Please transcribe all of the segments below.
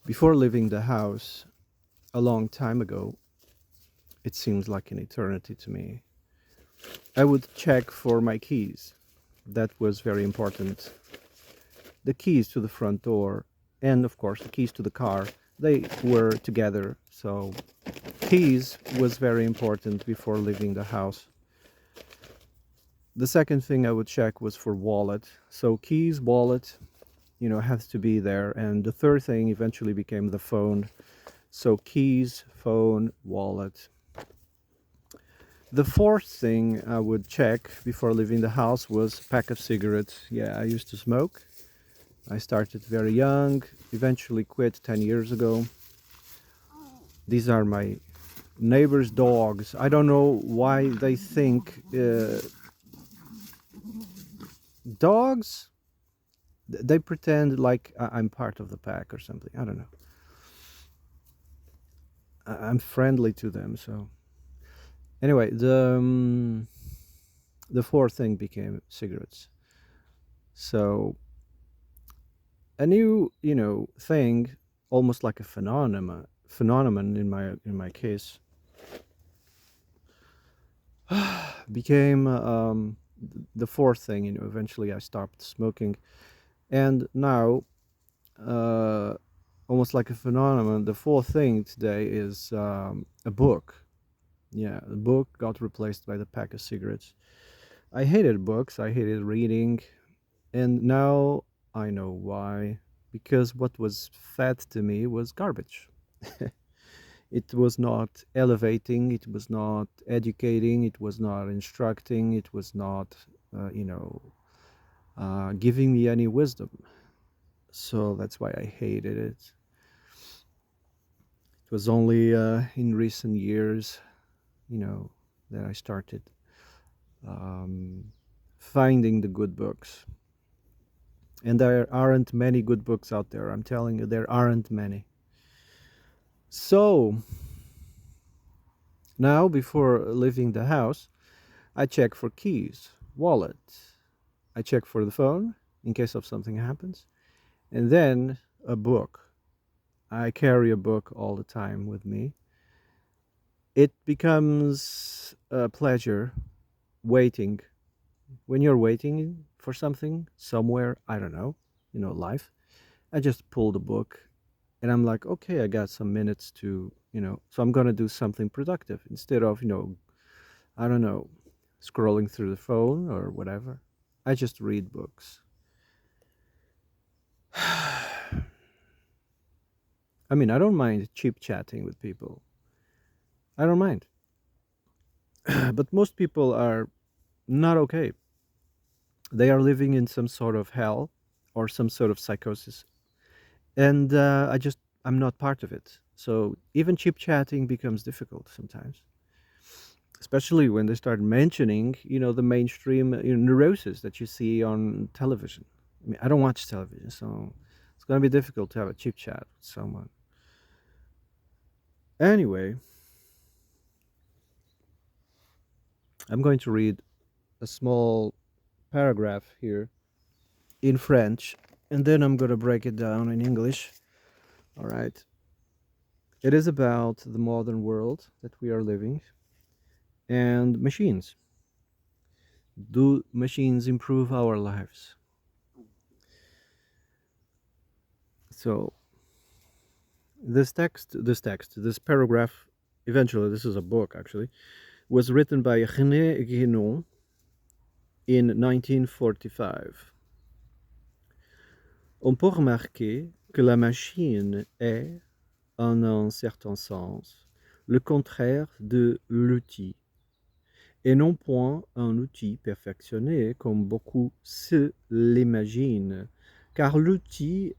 Before leaving the house a long time ago, it seems like an eternity to me, I would check for my keys. That was very important. The keys to the front door, and of course the keys to the car, they were together. So keys was very important before leaving the house. The second thing I would check was for wallet. So keys, wallet, has to be there. And the third thing eventually became the phone. So keys, phone, wallet. The fourth thing I would check before leaving the house was a pack of cigarettes. Yeah, I used to smoke. I started very young, eventually quit 10 years ago. These are my neighbor's dogs. I don't know why they think dogs, they pretend like I'm part of the pack or something. I don't know. I'm friendly to them, so anyway, the fourth thing became cigarettes. So a new, thing, almost like a phenomenon in my case, became the fourth thing. Eventually I stopped smoking, and now, uh, almost like a phenomenon, the fourth thing today is a book. Yeah, the book got replaced by the pack of cigarettes. I hated books. I hated reading, and now I know why. Because what was fed to me was garbage. It was not elevating, it was not educating, it was not instructing, it was not, giving me any wisdom. So that's why I hated it. It was only in recent years, that I started um, finding the good books. And there aren't many good books out there. I'm telling you, there aren't many. So now, before leaving the house, I check for keys, wallet. I check for the phone in case of something happens. And then a book. I carry a book all the time with me. It becomes a pleasure waiting. When you're waiting for something somewhere, I don't know, life, I just pull the book and I'm like, okay, I got some minutes to, so I'm going to do something productive instead of, I don't know, scrolling through the phone or whatever. I just read books. I mean, I don't mind chit chatting with people. I don't mind. But most people are not okay. They are living in some sort of hell or some sort of psychosis. And I'm not part of it. So even chit chatting becomes difficult sometimes, especially when they start mentioning, the mainstream neurosis that you see on television. I mean, I don't watch television, so it's going to be difficult to have a chit chat with someone. Anyway, I'm going to read a small paragraph here in French, and then I'm going to break it down in English. All right. It is about the modern world that we are living and machines. Do machines improve our lives? So, this paragraph, eventually, this is a book actually, was written by René Guénon in 1945. On peut remarquer que la machine est, en un certain sens, le contraire de l'outil, et non point un outil perfectionné comme beaucoup se l'imaginent, car l'outil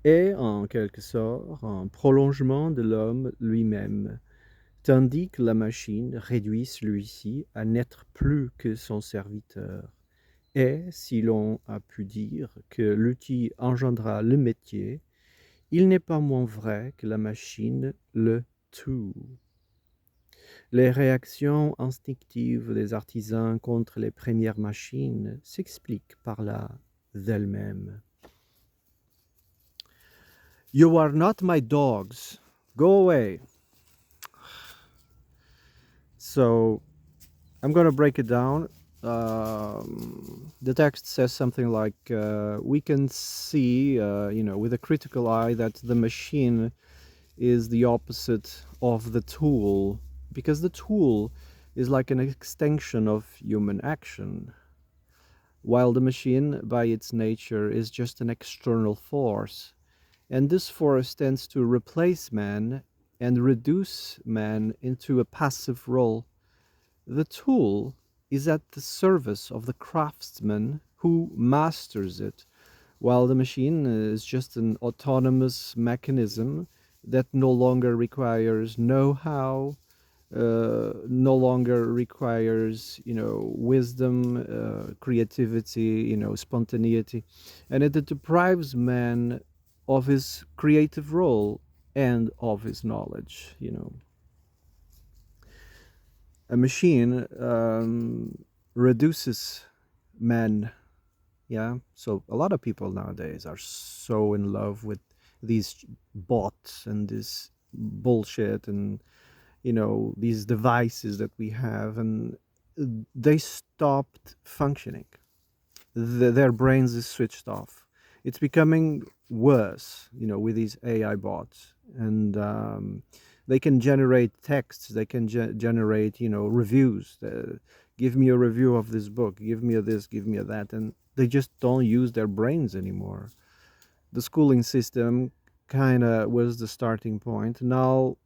est en quelque sorte un prolongement de l'homme lui-même, tandis que la machine réduit celui-ci à n'être plus que son serviteur. Et si l'on a pu dire que l'outil engendra le métier, il n'est pas moins vrai que la machine le tue. Les réactions instinctives des artisans contre les premières machines s'expliquent par là d'elles-mêmes. You are not my dogs. Go away. So I'm going to break it down. The text says something like, we can see, with a critical eye that the machine is the opposite of the tool, because the tool is like an extension of human action, while the machine, by its nature, is just an external force. And this force tends to replace man and reduce man into a passive role. The tool is at the service of the craftsman who masters it, while the machine is just an autonomous mechanism that no longer requires know-how, no longer requires, wisdom, creativity, spontaneity, and it deprives man of his creative role and of his knowledge. A machine reduces man. Yeah, so a lot of people nowadays are so in love with these bots and this bullshit, and these devices that we have, and they stopped functioning. Their brains is switched off. It's becoming worse, with these AI bots, and they can generate texts. They can generate, reviews. Give me a review of this book. Give me a this. Give me a that. And they just don't use their brains anymore. The schooling system kind of was the starting point. Now,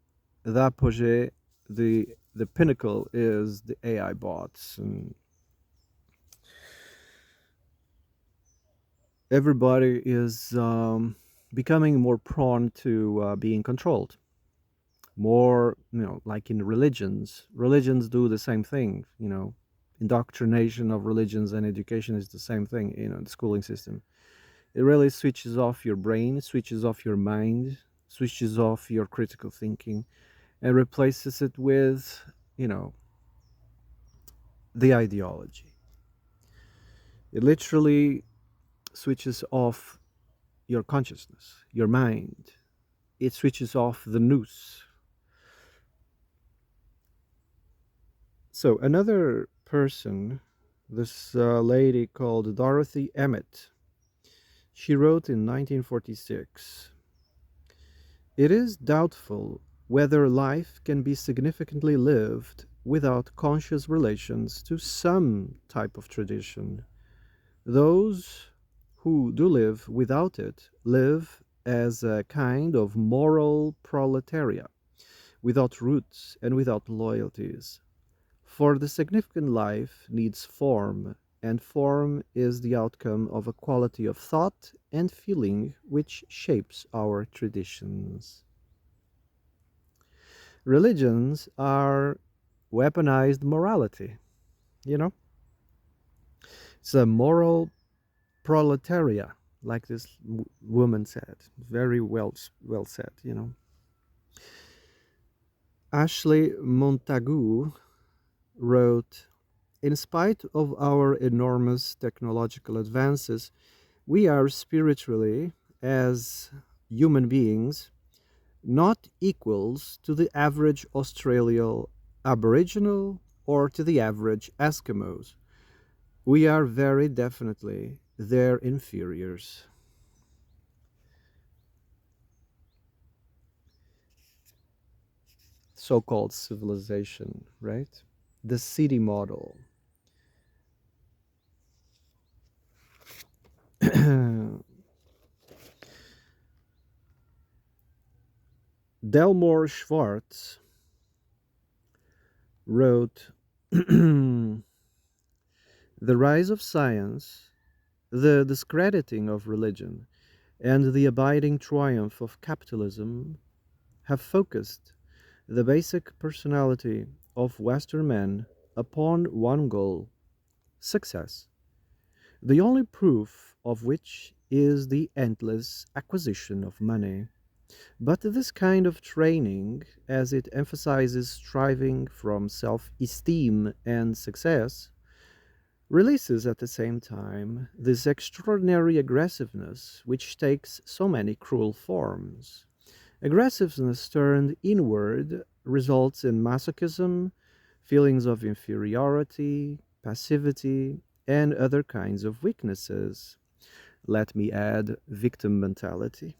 the apogee, the pinnacle is the AI bots, and everybody is becoming more prone to being controlled. More, like in religions do the same thing. Indoctrination of religions and education is the same thing. The schooling system, it really switches off your brain, switches off your mind, switches off your critical thinking, and replaces it with, the ideology. It literally switches off your consciousness, your mind. It switches off the nous. So another person, this lady called Dorothy Emmett, she wrote in 1946, "It is doubtful whether life can be significantly lived without conscious relations to some type of tradition. Those who do live without it live as a kind of moral proletariat, without roots and without loyalties. For the significant life needs form, and form is the outcome of a quality of thought and feeling which shapes our traditions." Religions are weaponized morality, you know? It's a moral proletariat, like this woman said. Very well said. Ashley Montagu wrote, "In spite of our enormous technological advances, we are spiritually, as human beings, not equals to the average Australian Aboriginal or to the average Eskimos. We are very definitely their inferiors." So-called civilization, right? The city model. Delmore Schwartz wrote, "The rise of science, the discrediting of religion, and the abiding triumph of capitalism have focused the basic personality of Western men upon one goal: success, the only proof of which is the endless acquisition of money. But this kind of training, as it emphasizes striving from self esteem and success, releases at the same time this extraordinary aggressiveness which takes so many cruel forms. Aggressiveness turned inward results in masochism, feelings of inferiority, passivity, and other kinds of weaknesses. Let me add victim mentality.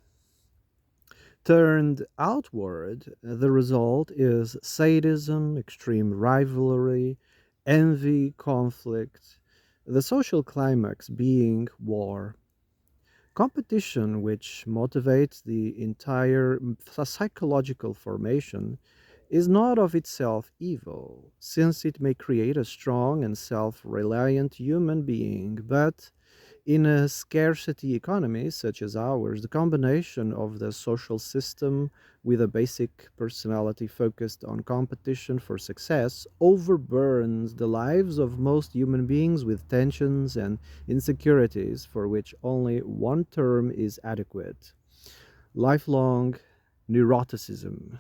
Turned outward, the result is sadism, extreme rivalry, envy, conflict, the social climax being war. Competition, which motivates the entire psychological formation, is not of itself evil, since it may create a strong and self reliant human being, but in a scarcity economy such as ours, the combination of the social system with a basic personality focused on competition for success overburns the lives of most human beings with tensions and insecurities for which only one term is adequate: lifelong neuroticism.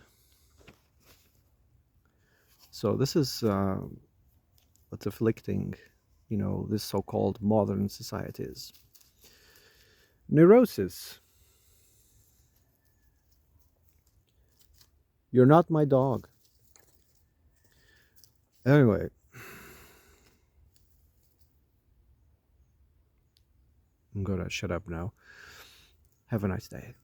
So, this is what's afflicting, this so called modern societies. Neurosis. You're not my dog. Anyway, I'm gonna shut up now. Have a nice day.